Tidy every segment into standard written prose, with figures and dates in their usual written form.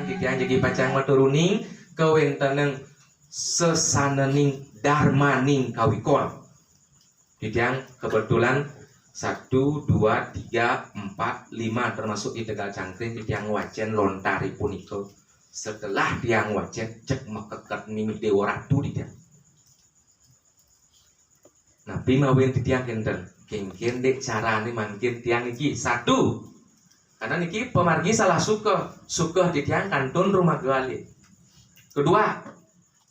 titiang jadi pacang maturuning kewenteneng sesanening darmaning kawikon. Titiang kebetulan 1, 2, 3, 4, 5 termasuk di Tegal Cangkring titiang wajen lontari puniko. Setelah tiang wajen cek mekeket mimi dewa ratu titiang. Nabi mawin titiang kenten kengken dek carane mangkin tiang niki 1. Karena niki pemargi salah suka titiang kantun rumah gali. Kedua,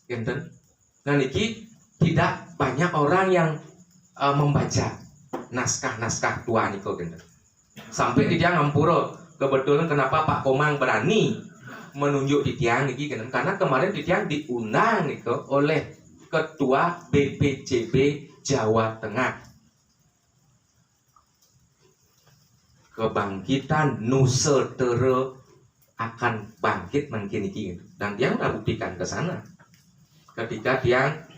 kenten. Nah niki tidak banyak orang yang membaca naskah-naskah tua niko kenten. Sampai titiang ngampura kebetulan kenapa Pak Komang berani menunjuk titiang niki kenten karena kemarin titiang diundang niko oleh Ketua BPJB Jawa Tengah. Kebangkitan Nusantara akan bangkit mungkin ini dan dia udah buktikan ke sana ketika dia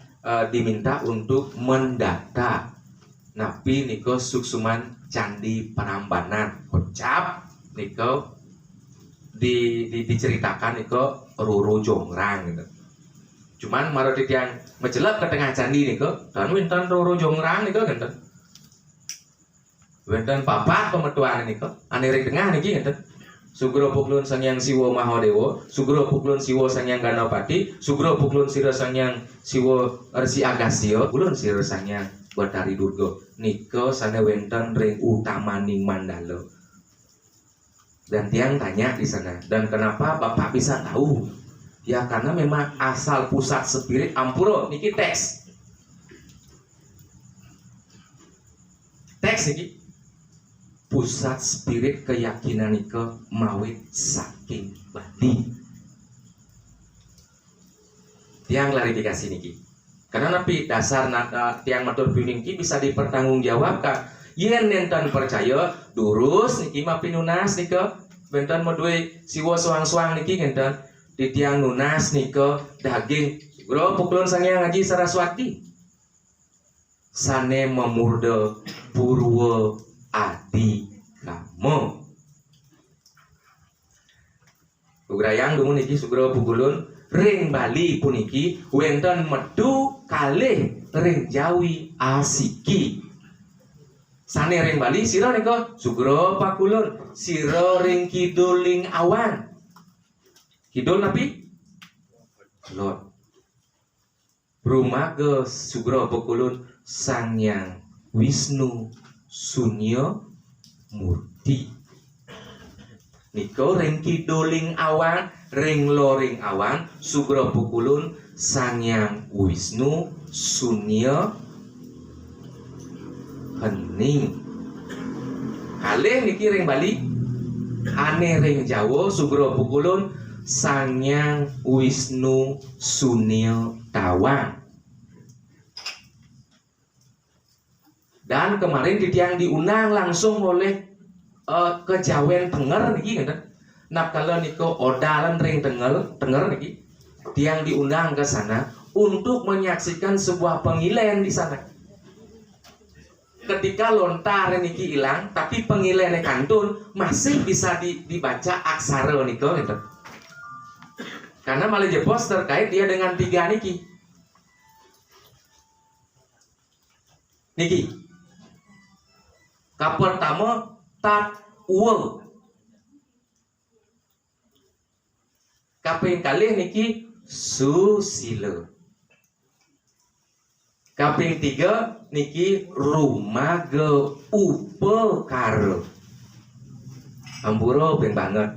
diminta untuk mendata Nabi niko suksuman Candi Prambanan kocap niko diceritakan niko Roro Jongrang gitu. Cuman marot yang menjelek ke tengah candi niko dan winten Roro Jongrang niko gitu. Winten papat pemetuan niko ane ring tengah niki gitu. Sugro puklun Sangyang Siwa Mahadewa, Sugro puklun Siwa Sangyang Ganapati, Sugro puklun Sira Sangyang Siwa Resi Agastya, puklun Sira Sangyang Bathari Durga. Niko sana winten ring utamaning Mandala. Dan tiang tanya di sana, dan kenapa Bapak bisa tahu? Ya karena memang asal pusat spirit ampuro niki teks niki pusat spirit keyakinan niko mawit saking Bali. Tiang klarifikasi niki karena napi dasar tiang matur pining ki bisa dipertanggungjawabkan yen nenten percaya durus niki mah pinunas niko benten modue siwa suang-suang niki ngenten di tiang nunas niko daging bro pukulun Sangyang Haji Saraswati sane memurda purwa adi kamo ugrayang dumun niki sugro pukulun ring Bali puniki wenten medu kalih ring Jawi asiki sane ring Bali sira niko sugro pakulun sira ring kiduling awan. Kidul napi Lord Brumaga Sugro Pukulun Sangyang Wisnu Sunyo Murti niko ring kiduling awan ring loring awan Sugro Pukulun Sangyang Wisnu Sunyo Hening kalih niki ring Bali ane ring Jawa Sugro Pukulun Sangyang Wisnu Sunyo Tawang. Dan kemarin titiang diundang langsung oleh Kejawen Tenger niki kan. Nah kalau niko odalan ring Tenger niki tiang diundang ke sana untuk menyaksikan sebuah pengilen di sana. Ketika lontar niki hilang tapi pengilen kantun masih bisa dibaca aksara niko gitu. Karena malah jepos terkait dia dengan 3 niki. Niki. Pertama tat uwel. Kaping kalih niki susila. Kaping 3 niki rumaga upekara. Ampura ben banget.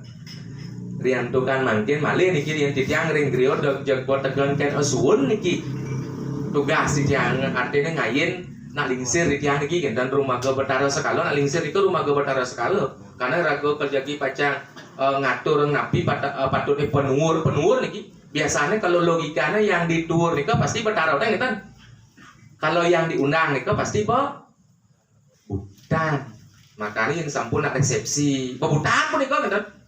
Riantukan mangkin malih niki yang titiang ring griot jag tegan ken suwun niki tugas titiang artinya ngayin nak lingsir titiang niki dan rumaga Bathara Sekala nak lingsir itu rumaga Bathara Sekala karena raga kerjaki pacang ngatur napi patut penur niki biasanya kalau logikanya yang dituur nika pasti Bathara teh ngeten kalau yang diundang nika pasti budan makanya sampun nak resepsi budan pun nika ngeten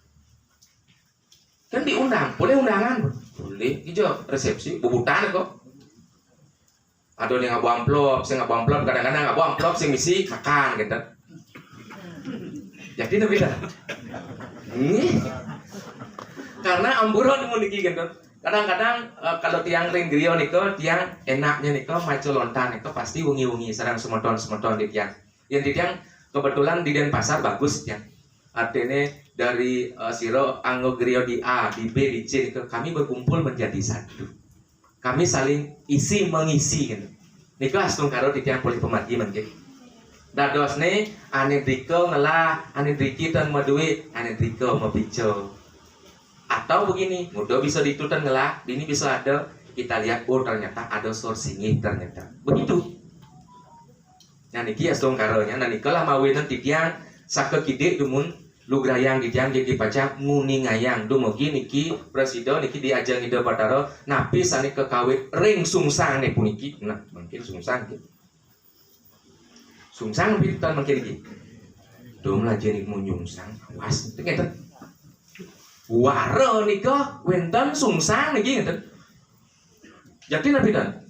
kan diundang, boleh undangan, boleh, hijau resepsi, bubutan kok. Ada yang ngabu amplop, saya ngabu amplop, kadang-kadang ngabu amplop, saya misi makan gitu. Jadi nabi dah. Karena ampura niki gitu. Kadang-kadang kalau tiang ring griyo niko tiang enaknya niko maco lontar niko pasti wengi-wengi sareng semeton-semeton di tiang. Yang di tiang kebetulan di Denpasar bagus tiang. Artinya dari siro anggo griyo di A, di B, di C niko kami berkumpul menjadi satu. Kami saling isi mengisi gitu. Niko astung karo di tiang poli pemargi mangke. Dados nih ane driko ngelah, ane driki tan maduit, ane driko mabico. Atau begini, mudah bisa ditutan ngelah, ini bisa ada, kita lihat, oh ternyata ada sourcing ternyata. Begitu. Nah niki astung karonya, nah nikolah mawinan titiang saka kide dumun lugrayang titiang jadi pacak nguni ngayang dumugi niki presiden niki diajang ide pataro napi sani kekawit ring sungsang nih puniki. Nah mungkin sungsang gitu. Sungsang pitan mungkin iki. Dong lah jenik munyungsang, awas, ngeten. Waro nika wenten sungsang niki ngeten. Jadi nabi dan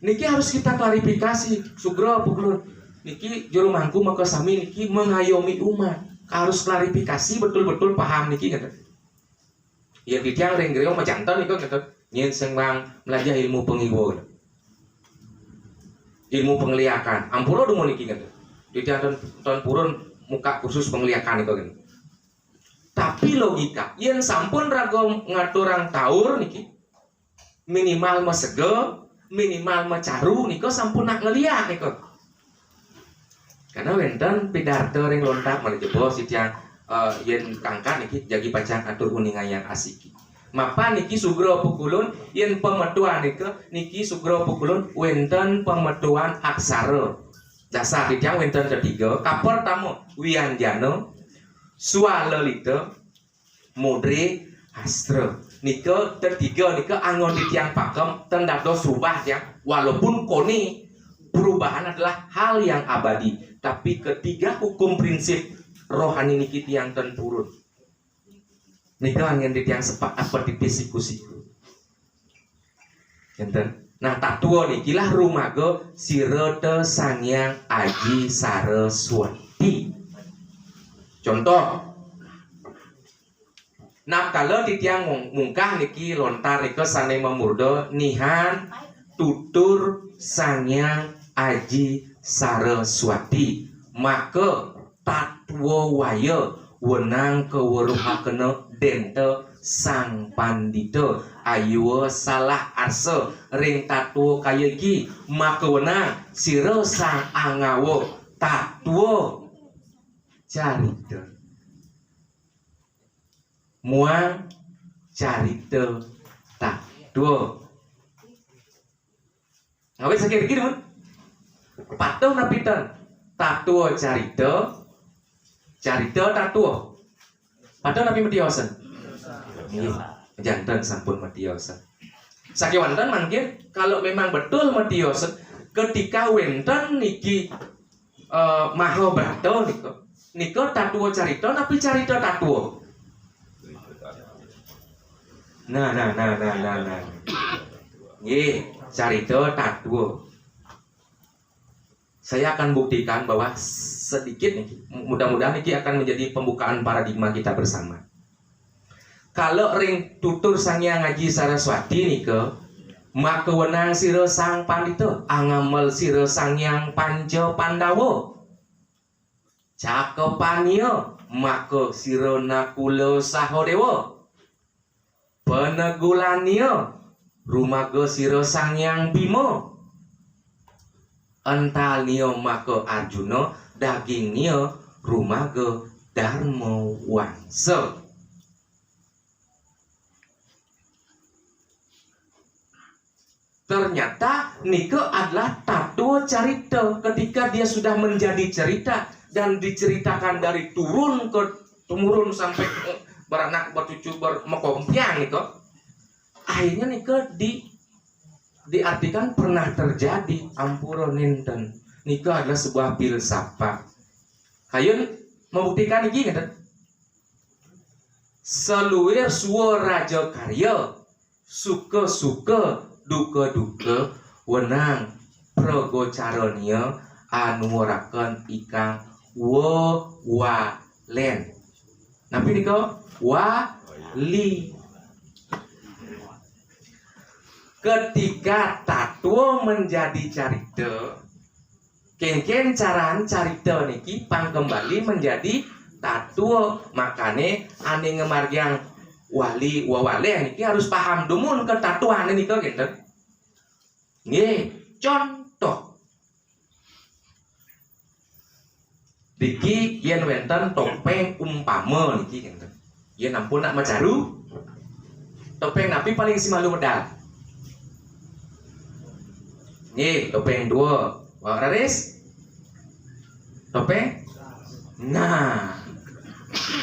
niki harus kita klarifikasi sugro pukulun niki juru mangku maka sami niki mengayomi umat harus klarifikasi betul-betul paham niki ngeten. Ya di tiang ring griyo majantan niku ngeten nyen sembang belajar ilmu pengiwo. Ilmu pengliakan ampura dumun niki ngeten. Di tiang ton purun muka khusus pengliakan niku ngeten. Tapi logika yang sampun rago ngaturang taur niki minimal mesege minimal mecaru niko sampun nak ngeliat niko karena wenten pidarto ring lontak menjebol sitiang yen kangkat niki jagi pacang atur uningan yang asiki mapa niki sugro pukulun yen pemetuan niki sugro pukulun wenten pemetuan aksara dasar sitiang wenten ketiga kapor tamu wianjano Swalelita Mudri Astra nika ketiga nika angon di tiang pakem tendados rubah ya walaupun koni perubahan adalah hal yang abadi tapi ketiga hukum prinsip rohani niki tiang ten purun nika angin di tiang sepak apa di siku-siku enten nah tak tua niki lah rumaga Sirata Sangyang Aji Saraswati. Contoh, nah kalau di tiang mungkah niki lontar niko sane memurdo nihan tutur Sangyang Aji Saraswati maka tatwa waya wenang keweruhakena dente sang pandita ayu salah arsa ring tatwa kaya iki maka wenang sira sang angawa tatwa carita muang carita tak dua ngapain sakit gini mun patuh napitan tak dua carita tak dua patuh napi mediosan jantan sampun mediosan sakit wantan mungkin kalau memang betul mediosan ketika wenten niki maho brato niko tatuo carita tapi carita tatuo. Nah. Ye, carita tatuo. Saya akan buktikan bahwa sedikit nih, mudah-mudahan ini akan menjadi pembukaan paradigma kita bersama. Kalau ring tutur Sangyang Aji Saraswati niko maka wenang sira sang pandita angamel sira Sangyang Panca Pandawa. Cakepania maka sira Nakula Sahadewa. Penegulania rumaga sira Sangyang Bima. Entalnia maka Arjuna, dagingnya rumaga Darmawangsa. Ternyata Nike adalah tato cerita ketika dia sudah menjadi cerita dan diceritakan dari turun ke temurun sampai beranak bercucu bermekongkiang Nike. Akhirnya Nike diartikan pernah terjadi ampura nenten. Nike adalah sebuah filsafat. Kayun membuktikan ini kan? Seluir suara raja karya, suka-suka duka-duka wenang pragocaranya anuwaraken ikang walen. Napi nika wali ketika tatua menjadi carita, ken caran carita niki pang kembali menjadi tatua. Makane ane ngemargiang wali wawale niki harus paham dumun ke tatuan niki gitu. Nggih, contoh Diki yen wenten topeng umpama niki gitu. Yen ampun nak macaru topeng napi paling si malu medal. Nih, topeng dua. Wah, Raris. Topeng. Nah.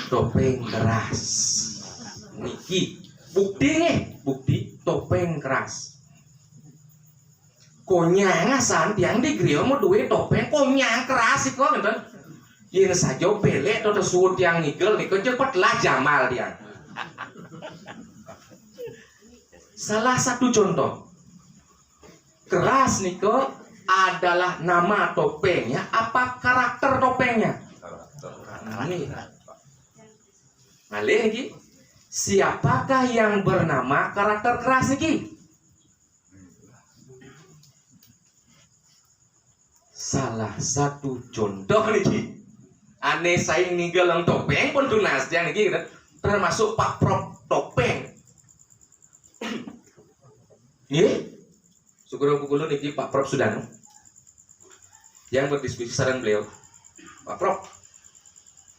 Topeng keras. Niki bukti nih, bukti topeng keras. Konyang asan tiang di griyo mau duwe topeng konyang keras sih kok gitu. Yen saja belek atau suut yang ngigel niko cepet lah Jamal dia. Salah satu contoh keras niko adalah nama topengnya apa karakter topengnya? Malih niki. Siapakah yang bernama karakter keras niki? Salah satu contoh niki. Ane saing ninggal ang topeng pun tunas yang niki termasuk Pak Prop topeng. Nggih. Syukur pukul niki Pak Prop Sudano yang berdiskusi sareng beliau. Pak Prop,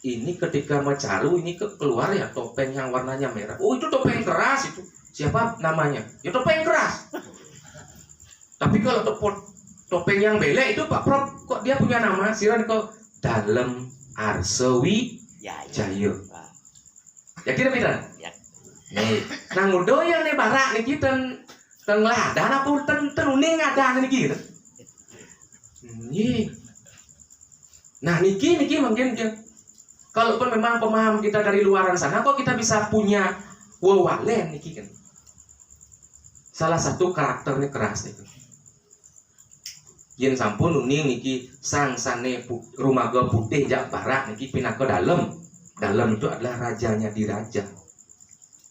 ini ketika macaru ini keluar ya topeng yang warnanya merah. Oh itu topeng keras itu. Siapa namanya? Ya topeng keras. Tapi kalau topeng yang belek itu Pak Prop kok dia punya nama? Siran kok Dalem Arsewi Jaya. Yakin apa tidak? Nih, nang udo yang nih barak nih kita tenglah dan apa teruning ada nih gitu. Nih, nah niki mungkin kalaupun memang pemaham kita dari luaran sana, kok kita bisa punya wawalen niki kan? Salah satu karakternya keras nih. Yen sampun uning niki sang sane rumaga putih jak barak niki pindah ke dalam. Dalam itu adalah rajanya di raja.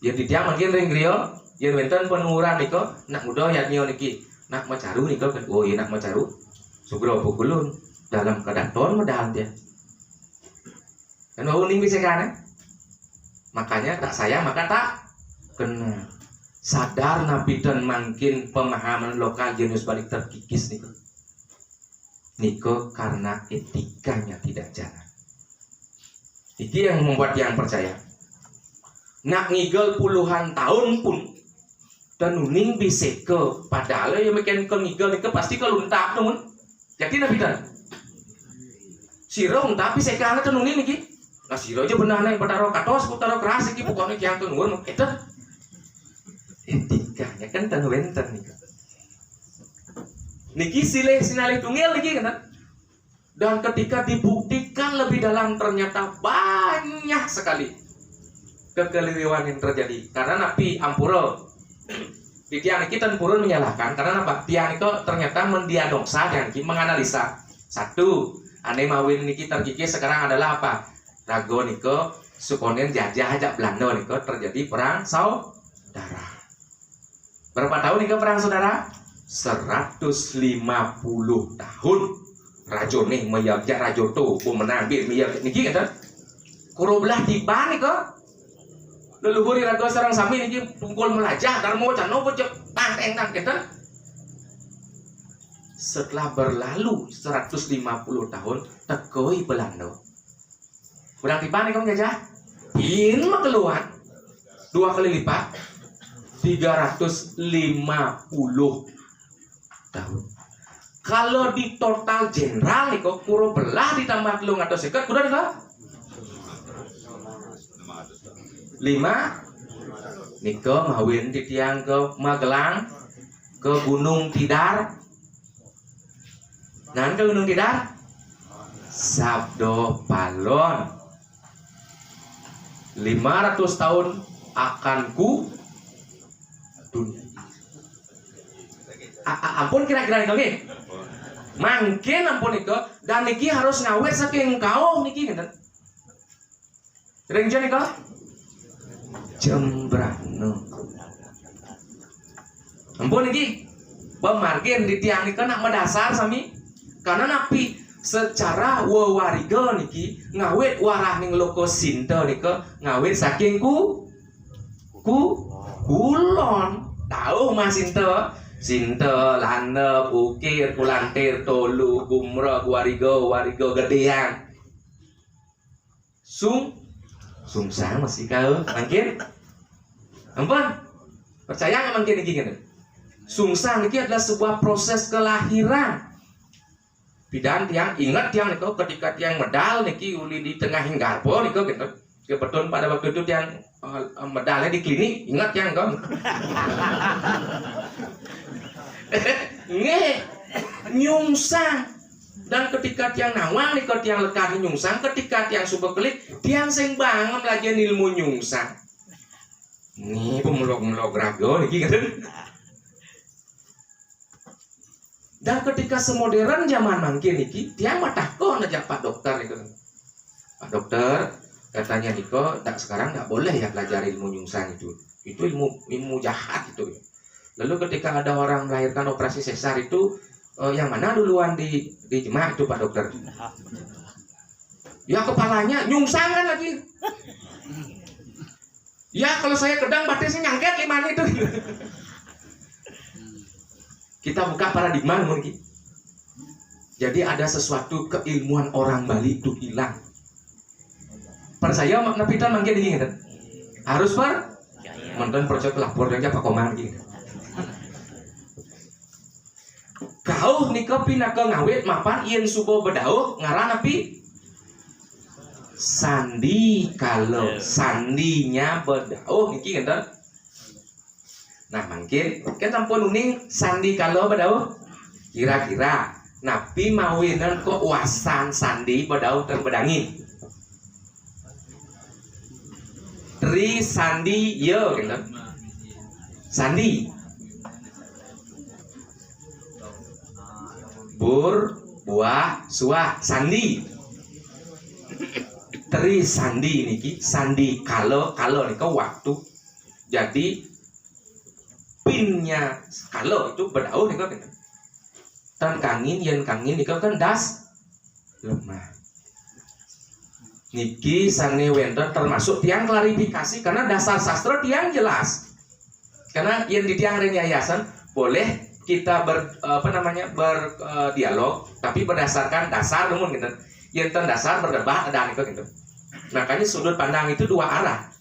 Yen ditiang makin ring griyo, yen wenten penurunan niko nak muda ya nio niki nak macaru niko kan. Oh iya nak macaru. Sugro pukulun dalam kedaton medal dia. Kan mau uning bisa kan? Makanya tak sayang maka tak kena. Sadar nabi dan makin pemahaman lokal jenis balik terkikis niko. Niko karena etikanya tidak jalan. Iki yang membuat yang percaya. Nak ngigel puluhan tahun pun dan nuning bisa ke padahal ya makin ke ngigel ke pasti ke luntak temen. Yakin apa tidak? Siro tapi saya kangen tuh nuning niki. Nah siro aja benar nih pada rokatos, pada keras iki pokoknya yang tuh nurun itu. Etikanya kan tan wenter nih. Niki silih sinalih tunggal niki kan. Dan ketika dibuktikan lebih dalam ternyata banyak sekali kekeliruan yang terjadi. Karena Nabi Ampura di tiang kita purun menyalahkan karena apa? Tiang itu ternyata mendiagnosa dan menganalisa. Satu, ane mawin niki terkikis sekarang adalah apa? Rago niko suponen jajah ajak Belanda niko terjadi perang saudara. Berapa tahun niko perang saudara? 150 tahun. Rajo nih meyabja rajo tuh menang bir meyab niki kan? Kuro belah tiba nih kok. Leluhur rago sareng sami niki pungkul melajah darmo cano bocok tanteng kita. Setelah berlalu 150 tahun tekoi Belanda. Udah tiba nih kamu jajah. In mah keluar 2 kali lipat 350 tahun. Kalau di total general nih kok kuro belah ditambah telung atau seket udah nih kok 5 niko mawin di tiang ke Magelang ke Gunung Tidar. Nan ke Gunung Tidar Sabdo Palon 500 tahun akan ku dunia. Ampun kira-kira nih mungkin ampun itu dan niki harus ngawet saking kau niki kan ringjo niko Jembrano Ampun iki pemargin di tiang niki nak mendasar sami karena napi secara wewariga niki ngawit warah ning loko sinta nika ngawit saking kulon tahu mas sinta lana bukir kulantir tolu gumra wariga gedean sungsang masih kau mungkin ampun percaya nggak mungkin iki ngene sungsang ini adalah sebuah proses kelahiran. Bidan tiang ingat tiang itu ketika tiang medal niki uli di tengah garpo niko gitu. Kebetulan pada waktu itu tiang medalnya di klinik ingat tiang kan. Nyungsang dan ketika tiang nawang niko tiang lekari nyungsang ketika tiang super klik tiang sing banget lagi ilmu nyungsang. Nih pemelok rago niki gitu. Dan ketika semodern zaman mangkin niki, tiang matahko ngajak Pak Dokter itu. Pak Dokter katanya Niko, sekarang nggak boleh ya pelajari ilmu nyungsang itu ilmu jahat itu. Lalu ketika ada orang melahirkan operasi sesar itu, yang mana duluan di jemaah itu Pak Dokter? Ya kepalanya nyungsang kan lagi. Ya kalau saya kedang berarti saya nyangket 5 itu. Kita buka paradigma mungkin. Jadi ada sesuatu keilmuan orang Bali itu hilang. Persaya makna pita mangke dingin kan? Harus mantan percaya lapor aja Pak Komang gitu. Kau nika pinaka ngawit mapan yen subo bedauh ngaran api sandi kalau sandinya bedauh niki kan? Nah mungkin kan tampun uning sandi kalau bedauh kira-kira napi mawinan kok wasan sandi bedauh dan bedangin tri sandi yo gitu sandi bur buah suah sandi tri sandi niki sandi kalau niko waktu jadi pinnya kalau itu bedauh nih kan tan kangin yen kangin nih kan das lemah niki sane wender termasuk tiang klarifikasi karena dasar sastra tiang jelas karena yen di tiang yayasan boleh kita berdialog tapi berdasarkan dasar namun gitu yen tan dasar berdebat ada nih gitu makanya sudut pandang itu 2 arah.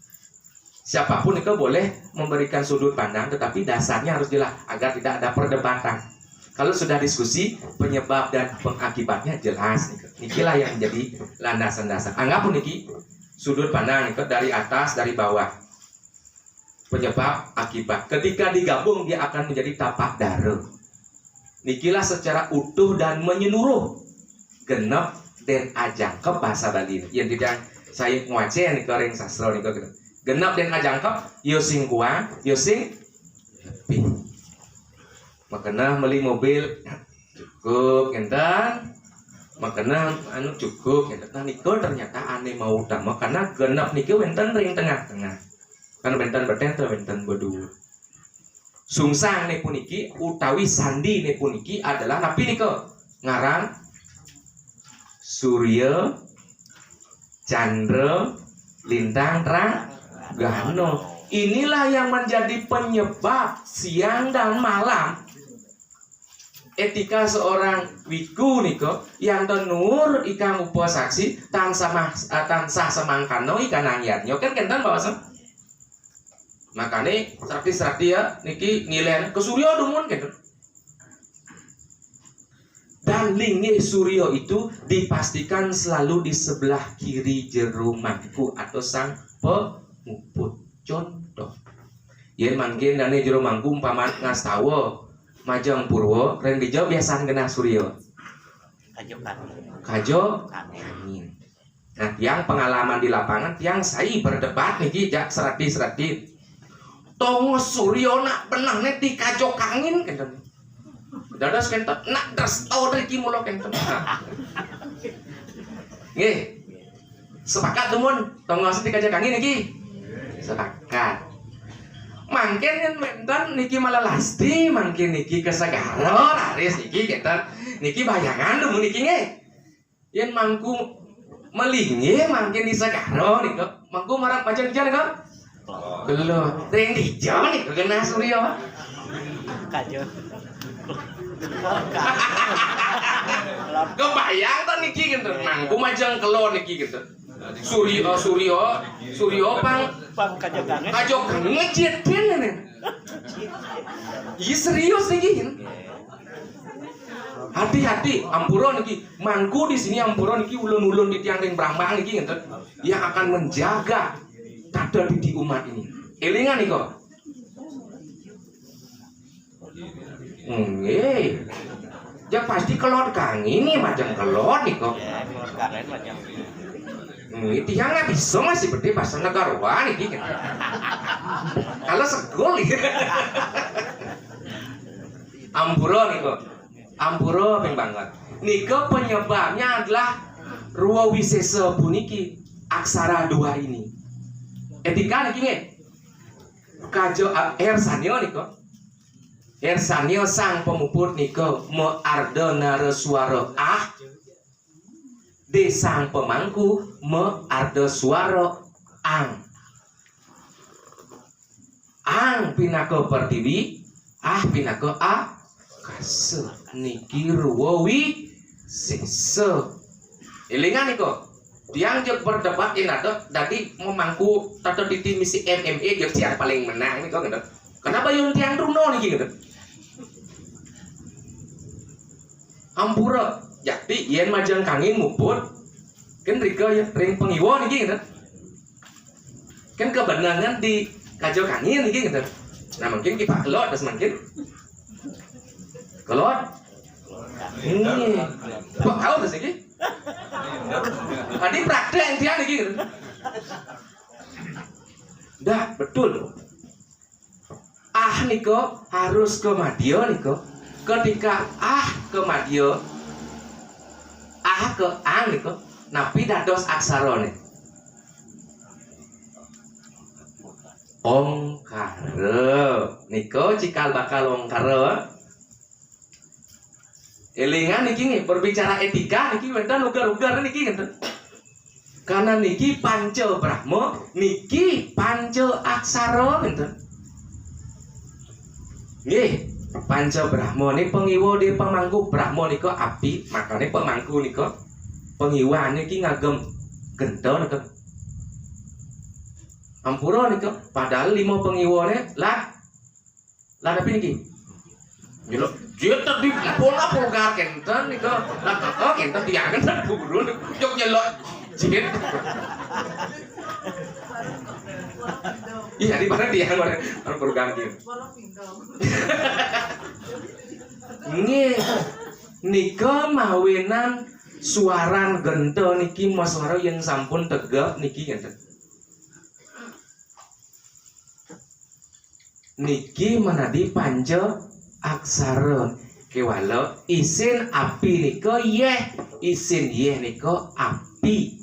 Siapapun itu boleh memberikan sudut pandang, tetapi dasarnya harus jelas agar tidak ada perdebatan. Kalau sudah diskusi, penyebab dan pengakibatnya jelas. Nikilah yang menjadi landasan dasar. Anggap niki sudut pandang itu dari atas, dari bawah. Penyebab, akibat. Ketika digabung, dia akan menjadi tapak dara. Nikilah secara utuh dan menyeluruh. Genep dan ajangkep bahasa Bali. Yang tidak saya nguace nih kering sastra nih gitu. Genap dan ajangkep yo sing kuang yo sing pi makanya beli mobil cukup enten makanya anu cukup enten nah niko ternyata aneh mau utama karena genap niki wenten ring tengah-tengah kan wenten bertenter wenten berdua sungsang nih puniki utawi sandi nih puniki adalah napi niko ngaran Surya Chandra Lintang Terang Gano. Inilah yang menjadi penyebab siang dan malam etika seorang wiku niko yang tenur ikang upo saksi tansah semangkano ikan angyarnyo kan kentan bahasa makanya serati ya niki ngilen ke Suryo dumun gitu dan lingi Suryo itu dipastikan selalu di sebelah kiri jero mangku atau sang pemuput contoh ya mangkin dane jero mangku umpaman ngastawa Majang Purwo ren dijawab biasa kena Suryo kajo kanin nah yang pengalaman di lapangan yang saya berdebat nih jak serati tongo Suryo nak benang nih di kajo kangin kan dadas kentot nak das tau dari kimulo kentot nggih sepakat temun tongo di kajo kangin iki sepakat mangken menten niki malah lasti mangken niki kesegaro laris niki kita niki bayangan dulu niki nge yen mangku melingi mangken di segaro niko mangku marang pacar kian niko belum ring hijau niko kena suryo kajo kebayang kan niki gitu mangku majang kelor niki gitu Suryo pang kajo kangen ngejetin nih. Iya serius nih. Hati-hati, ampuro niki mangku di sini ampuro niki ulun-ulun di tiang ring brambang niki gitu, yang akan menjaga tata di umat ini. Elingan nih kok. Ya pasti kelot kang ini macam kelot nih kok. ya kelor kangen macam Tiang nggak bisa masih berde bahasa negarawan ini kan. Kalau segol ya. Ampuro nih kok. Ampuro ping banget. Niko penyebabnya adalah ruwa wisesa puniki aksara dua ini. Etika niki nge. Kajo Hersanio niko. Hersanio sang pemuput niko mo ardo nare suara de sang pemangku me ardo suara ang pinako pertiwi pinako kase niki ruwawi sese elingan niko tiang jek berdebat inado dadi memangku tato di tim misi MMA jek siapa paling menang niko gitu kenapa yung tiang runo niki gitu ampura jadi yen majang kangin muput kan rika ya ring pengiwo niki gitu kan kebenangan di kajo kangin niki gitu nah mungkin kita kelot terus mungkin kelot kok tahu terus niki tadi praktek dia niki gitu dah betul niko harus ke madio niko ketika ke madio ke ang niko napi dados aksarone ongkare niko cikal bakal ongkare elingan niki nih berbicara etika niki wenten ugar-ugar niki ngeten karena niki panca brahma niki panca aksara ngeten nggih panca brahma ini pengiwa di pemangku brahma niko api makanya pemangku niko pengiwa niki ngagem gento niko ampura niko padahal 5 pengiwa ne lah tapi niki jelok dia tadi pola program kenten niko lah kenten tiangan tak guru jok jelok jit iya di mana dia orang program gitu nika mawenan suaran gento niki maswara yang sampun tegap niki ngeten niki menadi panca aksara kewalo isin api niko isin niko api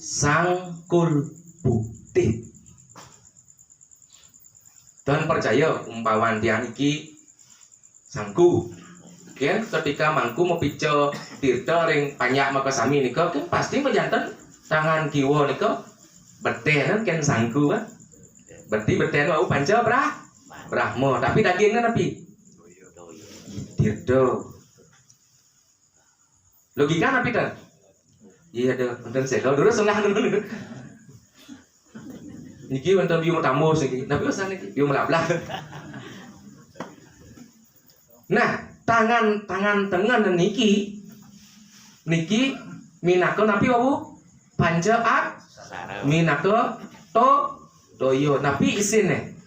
sangkul bukti dan percaya umpawan tiang iki sangku kan ketika mangku mau pico tirta ring banyak makasami nika kan pasti menjantan tangan kiwa nika beten kan sangku kan berarti beten mau panca brahma tapi dagingnya napi tirta logika napi dah iya dah enten selo dulu sengah dulu niki enten biu tamu segi tapi usah niki biu melablah nah tangan tengah niki minako napi wawu panca minako toyo napi isine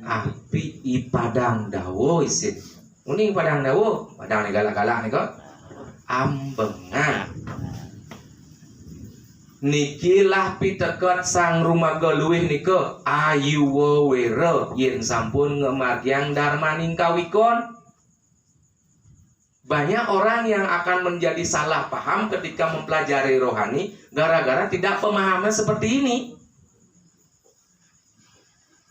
api ipadang dawo isin uning padang dawo padang galak-galak niko ambengan niki lah pitekot sang rumaga luwih nika ayuwa wera yen sampun ngemadyang darmaning kawikon. Banyak orang yang akan menjadi salah paham ketika mempelajari rohani gara-gara tidak pemahaman seperti ini.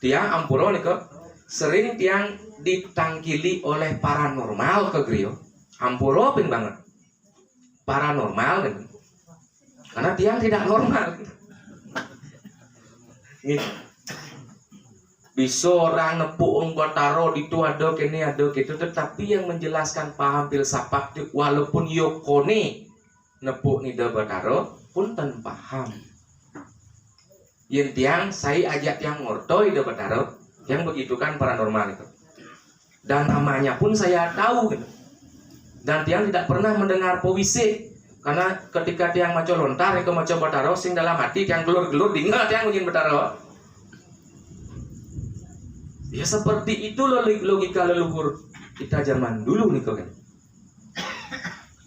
tiang ampura nika sering tiang ditangkili oleh paranormal ke griyo. Ampura ping banget. Paranormal kan. Karena tiang tidak normal. Gitu. Bisa orang nepuk taro itu ada kini ada gitu, tetapi yang menjelaskan paham filsafat walaupun yokone nepuk nida bataro pun tanpa paham. Yen tiang saya ajak tiang ngorto ida bataro yang begitu kan paranormal itu. Dan namanya pun saya tahu gitu. Dan tiang tidak pernah mendengar puisi karena ketika tiang maco lontar itu maco bataro sing dalam hati tiang gelur-gelur dingat tiang mungkin bataro. Ya seperti itu logika leluhur kita zaman dulu nih kan.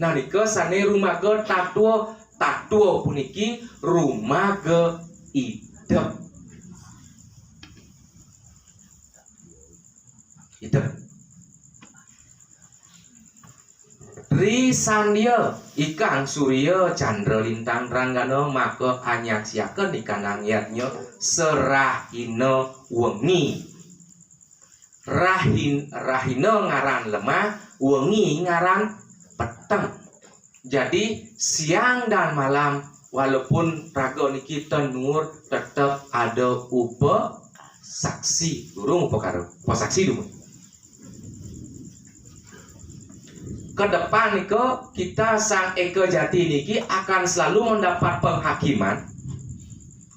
Nah nih sane rumaga tatuo puniki rumaga idep. Idep. Risandya ikang surya candra lintang ranggana maka anyaksiakeun ikan angyatnya serahina wengi. Rahina ngaran lemah, wengi ngaran peteng. Jadi siang dan malam walaupun raga niki tenur tetap ada upa saksi. Durung upa karo, upa saksi dulu. Ke depan niko kita sang Eka Jati niki akan selalu mendapat penghakiman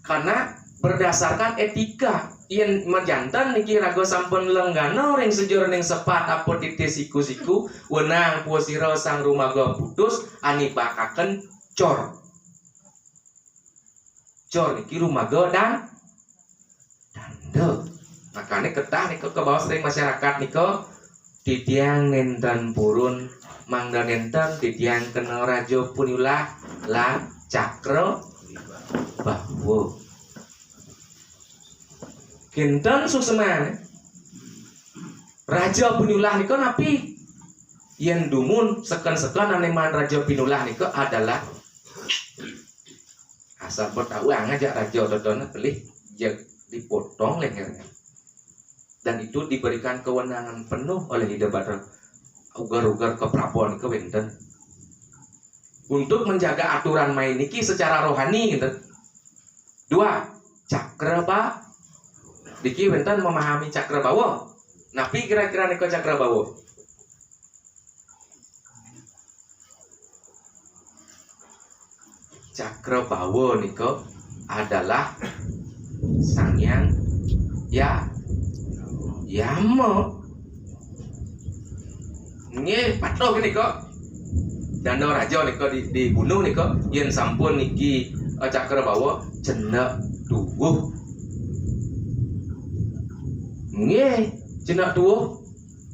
karena berdasarkan etika. Yen menjantan niki raga sampun lenggana ring sejur ning sepat apa titis siku-siku wenang puasira sang rumaga putus anibakaken cor. Cor niki rumaga dan danda. Makane ketah niku ke bawah sering masyarakat niku titiang nenten purun mangga nenten titiang kena raja puniulah la cakra bawa. Kinten suksman Raja Pinulah nika napi yen dumun seken-seken aneman Raja Pinulah nika adalah asal bertahu ngajak Raja dodona kelih jeg dipotong lehernya. Dan itu diberikan kewenangan penuh oleh Hidabatra ugar-ugar keprabon kewenten untuk menjaga aturan main niki secara rohani gitu. 2. Cakra ba Diki wenten memahami cakra bawa. Napi kira-kira niko cakra bawa. Cakra bawa niko adalah Sangyang Yama. Nggih patuh niko. Dana raja niko dibunuh niko yen sampun niki cakra bawa cendak tubuh. Nggih, cendak tuwuh.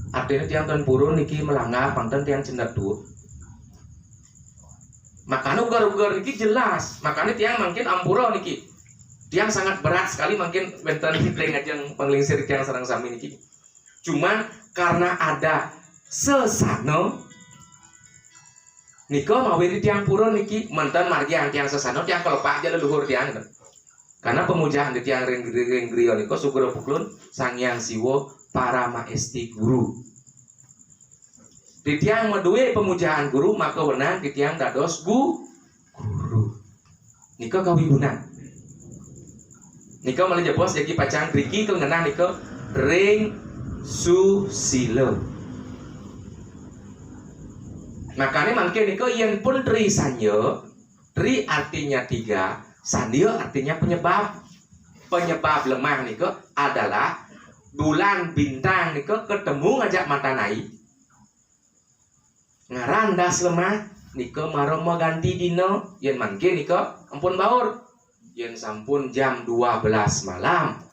Artinya tiang ten purun niki melanggar panten tiang cendak tuwuh. Makanya ugar-ugar niki jelas. Makanya tiang mungkin ampura niki. Tiang sangat berat sekali mungkin benten kita ngajeng penglingsir tiang sareng sami niki. Cuman karena ada sesano niko mawiri tiang purun niki mantan margian tiang sesano tiang kelepak aja leluhur tiang. Karena pemujaan di tiang ring griya niko sugro puklun Sangyang Siwa Parama Esti Guru. Di tiang meduwe pemujaan guru maka wenang di tiang dados guru. Niko kawibunan. Niko malah jebos jadi pacang driki kengenang niko ring susilo. Makanya mungkin niko yen pun tri sanyo, tri artinya 3. Sandio artinya penyebab lemah niko adalah bulan bintang niko ketemu ngajak matanai ngarandas lemah niko maro mau ganti dino yen mangke niko ampun baur yen sampun jam 12 malam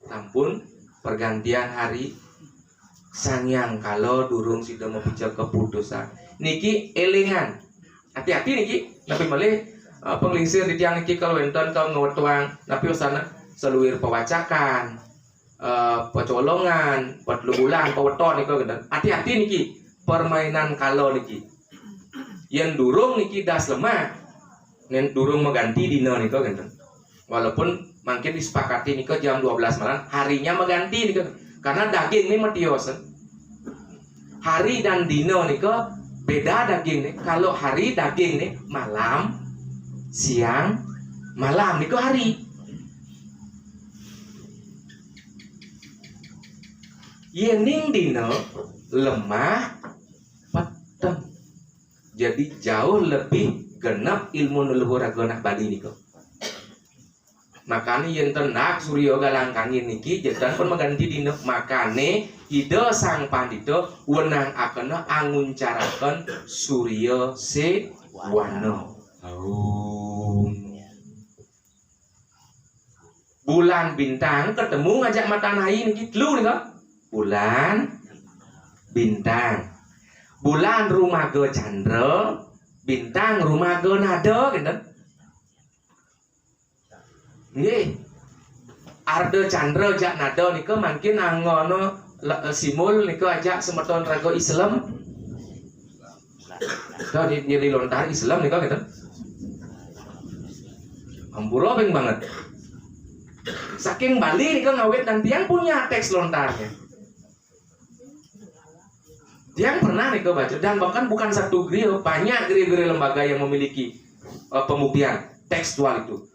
sampun pergantian hari Sangyang kalau durung sida mau pijak keputusan niki elingan hati-hati niki tapi malih penglingsir di tiang niki kalau enten kau ngewatuang tapi usana seluir pewacakan pecolongan petlubulan peweton niko gitu hati-hati niki permainan kalau niki yang durung niki das lemah nen durung mengganti dino niko gitu walaupun Makin disepakati nih jam 12 malam, harinya mengganti nih karena daging ini metiosen. Hari dan dino nih beda daging nih. Kalau hari daging nih malam, siang, malam nih hari. Yening dino lemah peteng. Jadi jauh lebih genap ilmu leluhur agonah Bali nih Makanya yang tenak Suryo galangkangin niki jedan pun mengganti dino. Makanya ide sang pandito wenang akena anguncarakan Suryo Sewano. Bulan bintang ketemu ngajak mata naik niki lu nih bulan bintang. Bulan rumaga candra, bintang rumaga nada gitu. Nggih. Arda candra jak nada nika mungkin angono simul nika ajak semeton raga Islam. Ka nyeri lontar Islam nika gitu. Ampura beng banget. Saking Bali nika ngawet dan tiang punya teks lontarnya. Tiang pernah nika baca dan bahkan bukan satu gereja, banyak gereja-gereja lembaga yang memiliki pemutihan tekstual itu.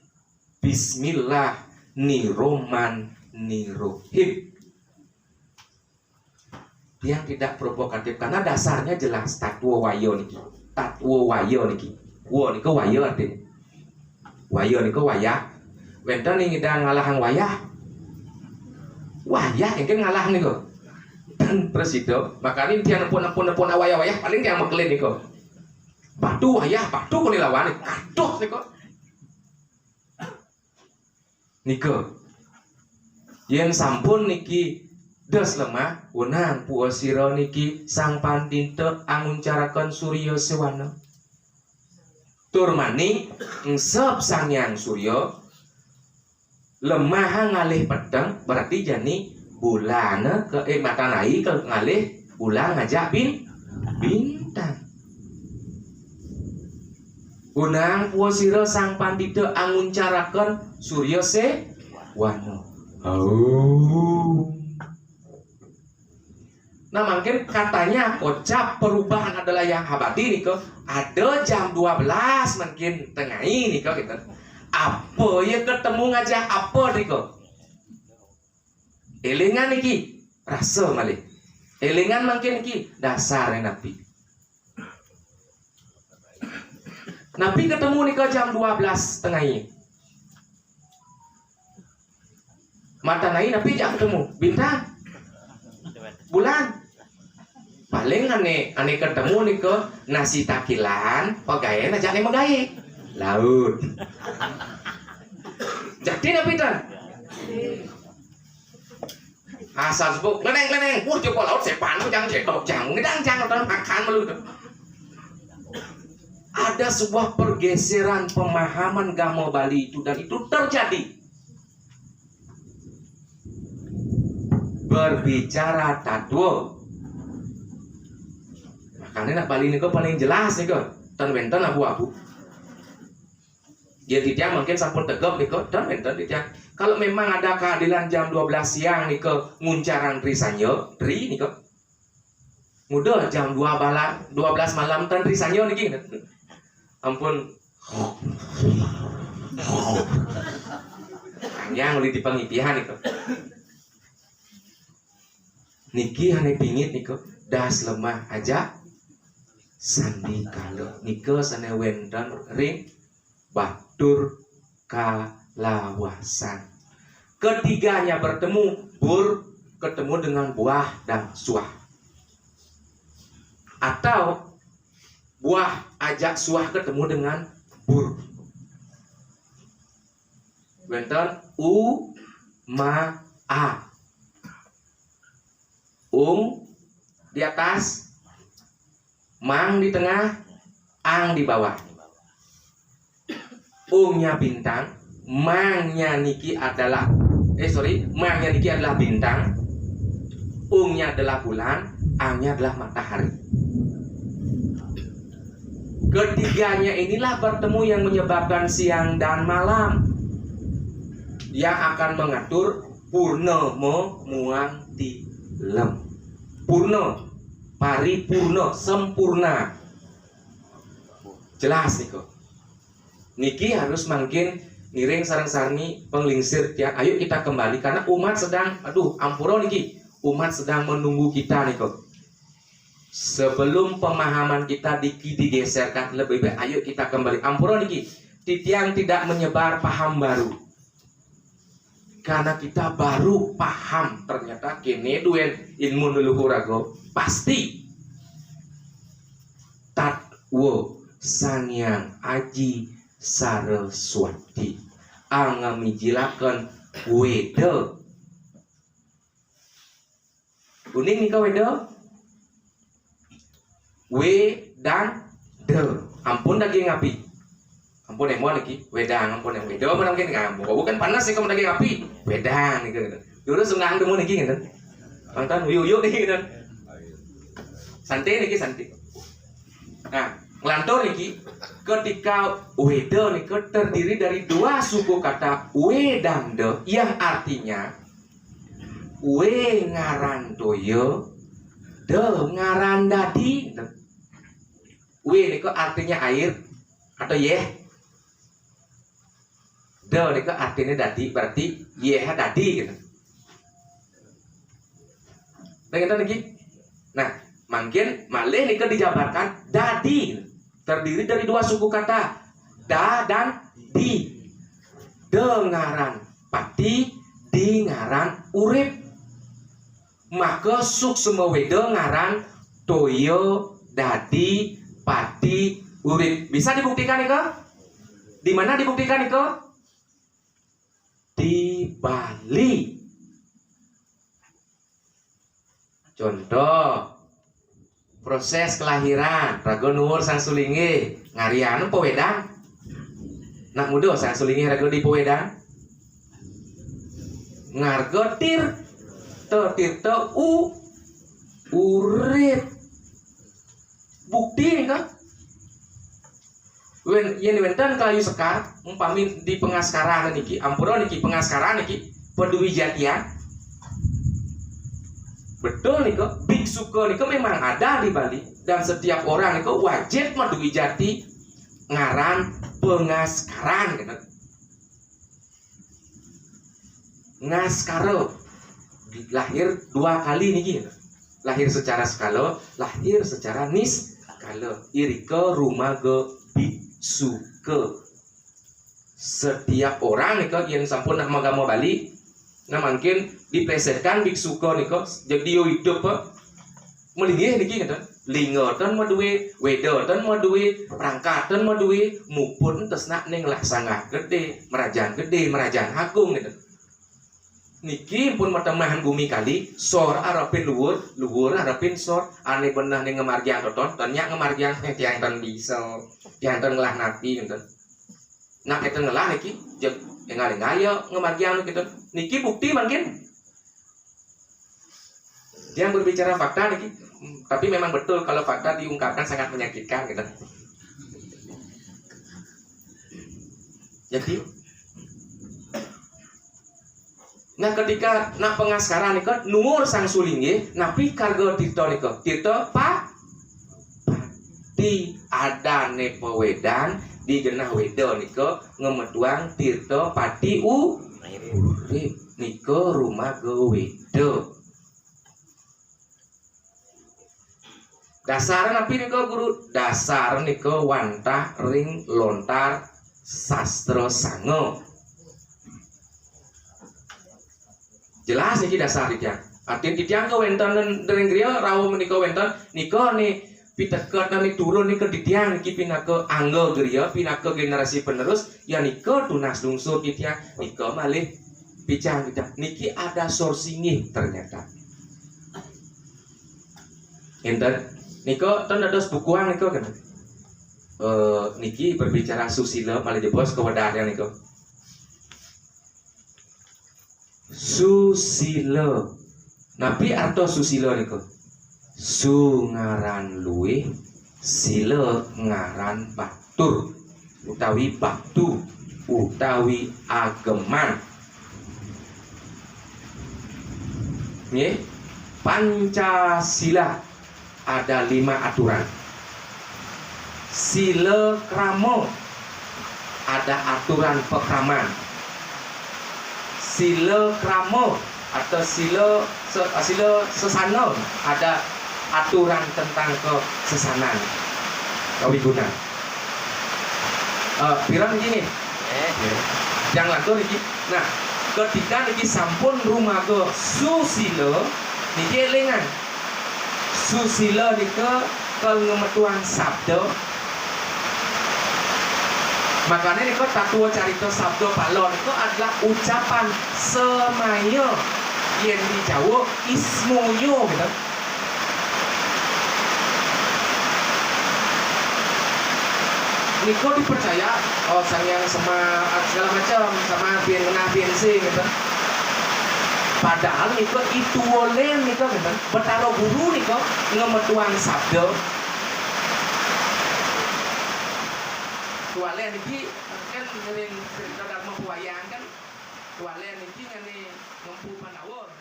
Bismillah niroman nirohim. Yang tidak provokatif karena dasarnya jelas tatwa wayo niki. Tatwa wayo niki. Wo niko wayo artinya. Wayo niko wayah. Wenten ning ngidang ngalahang wayah. Wayah engke ngalah niko. Dan presido, makanya dia nepun wayah-wayah paling yang mekelin niko. Batu wayah, batu kuni lawan kaduh niko. Niko yang sampun niki des lemah unang puasira niki sang pandita anguncarakan Suryo Sewano turmani ngsep sang yang Suryo lemah ngalih pedang berarti jani bulan ke mata naik ke ngalih bulan ngajak bintang unang puasira sang pandita anguncarakan Suryo Sewano. Nah mungkin katanya kocap perubahan adalah yang abadi nih kok. Ada jam 12 mungkin tengah ini kok gitu. Apa ya ketemu ngajak apa nih kok? Elingan niki rasa malih. Elingan mungkin niki dasarnya nabi. Nabi ketemu nih kok jam 12 tengah ini. Mata naik nabi jak ketemu bintang bulan paling aneh ketemu nih ke nasi takilan pegawai najak nih megay laut jadi nabi tan asal sebut leneng coba laut sepan jangan cekok jangan makan melu. Ada sebuah pergeseran pemahaman Gamo Bali itu dan itu terjadi. Berbicara tatwa. Makanya nak Bali ini paling jelas nih kok. Tan wenten abu-abu. Dia tidak mungkin sampun tegap nih kok. Tan wenten tidak. Kalau memang ada keadilan jam 12 siang nih kok nguncaran risanyo, nih kok. Mudah jam 12 malam tan risanyo nih gini. Ampun. Yang udah dipengipihan nih kok. Niki hane pingit niko das lemah aja sandi kalau niko sane wenten ring batur kalawasan. Ketiganya bertemu ketemu dengan buah dan suah. Atau buah ajak suah ketemu dengan bur. Wenten ma a. Di atas, mang di tengah, ang di bawah. Nya bintang, mangnya niki adalah mangnya niki adalah bintang, nya adalah bulan, angnya adalah matahari. Ketiganya inilah bertemu yang menyebabkan siang dan malam. yang akan mengatur purnama muang tilem. Purna, paripurna, sempurna. Jelas niko. Niki harus makin ngiring sarang-sarmi penglingsir tiang. Ayo kita kembali karena umat sedang, ampura niki. Umat sedang menunggu kita niko. Sebelum pemahaman kita digeserkan, lebih baik ayo kita kembali. Ampura niki. Tiang tidak menyebar paham baru. Karena kita baru paham ternyata kene duen ilmu leluhur ago pasti tatwo Sangyang Aji Saraswati angamijilaken weda. Kuning nih kau weda. We dan de. Ampun daging api. Ampun yang mau lagi wedang, ampun yang weda mana mungkin kamu. Bukan panas sih kamu daging api. Wedang nih gitu. Dulu sungang demo nih gitu. Tonton uyuk nih gitu. Santai nih santai. Nah, ngelantur nih ketika weda nih terdiri dari dua suku kata we dan de yang artinya we ngaran toyo, de ngaran dadi. We nih artinya air atau yeh. De nih artinya dadi berarti yeh dadi gitu. Dengar lagi. Nah, mungkin malih nih dijabarkan dadi. Terdiri dari dua suku kata da dan di. De ngaran pati, di ngaran urip. Maka suksema weda ngaran toyo, dadi, pati, urip. Bisa dibuktikan nih? Di mana dibuktikan nih? Di Bali. Contoh proses kelahiran rago nuwur sang sulinge ngarianu pewedang. Nak mudo sang sulinge rago di pewedang. Ngargo tir urip. Bukti nih kan? Yen wenten kayu sekar umpami di pengaskaran niki, ampura niki pengaskaran niki peduli jatian. Betul nih kok, biksuke nih memang ada di Bali dan setiap orang nih wajib madui jati ngaran pengaskaran gitu. Ngaskaro lahir dua kali nih gitu. Lahir secara skala, lahir secara niskala. Irike rumaga biksuke. Setiap orang nih yang sampun nama agama Bali, nah mungkin dipresetkan biksuke niko jadi yo hidup melinggih niki gitu. Lingotan maduwe, wedotan maduwe, perangkatan maduwe, mupun tesnak ning laksana gede, merajaan agung gitu. Niki pun matamahan bumi kali, sor arapin luhur arapin sor, ane benah ning ngemargian toton, tanya ngemargian tiang tan bisa, tiang tan ngelah napi gitu. Nah kita ngelah niki, ngayo ngemargian gitu. Niki bukti mungkin. Yang berbicara fakta niki, tapi memang betul kalau fakta diungkapkan sangat menyakitkan gitu. Jadi, nah ketika nak pengaskaran niko nuwur sang sulinge, napi kargo tirto niko, tirto pati ada nepowedan di genah wedo niko ngemeduang tirto pati urip niko rumah wedo. Dasar napi niko guru, dasar niko wantah ring lontar sastra sango. Jelas niki dasar dia. Artinya titiang ke wenten dereng griya rawuh menika wenten nika nih piteket nami turun nika titiang niki pinake anggo griya pinake generasi penerus ya nika tunas lungsur titiang nika malih picang kita. Niki ada sourcing ternyata. Enten niko ton dados bukuan niko kan. Niki berbicara susila malah jebos kewadaan niko. Susila. Napi arto susila niko. Su ngaran luwih, sila ngaran batur. Utawi batu, utawi ageman. Nggih. Pancasila ada 5 aturan. Sila krama ada aturan pekraman. Sila krama atau sila sesana ada aturan tentang kesesanan kawigunan. Pirang gini. Jangan lantur iki. Nah, ketika niki sampun rumaga susila niki elingan. Susila nika pengemetuan sabda. Makanya nika tatua carita sabda palon itu adalah ucapan semaya yang di Jawa ismoyo gitu. Niko dipercaya sang yang sama segala macam sama biar kena biensi gitu. Padahal niko itu boleh niko gitu. Betaro guru niko ngemetuan sabda. Tuale niki kan ngering cerita dalam wayang kan tuale niki ngene ngempu panawon.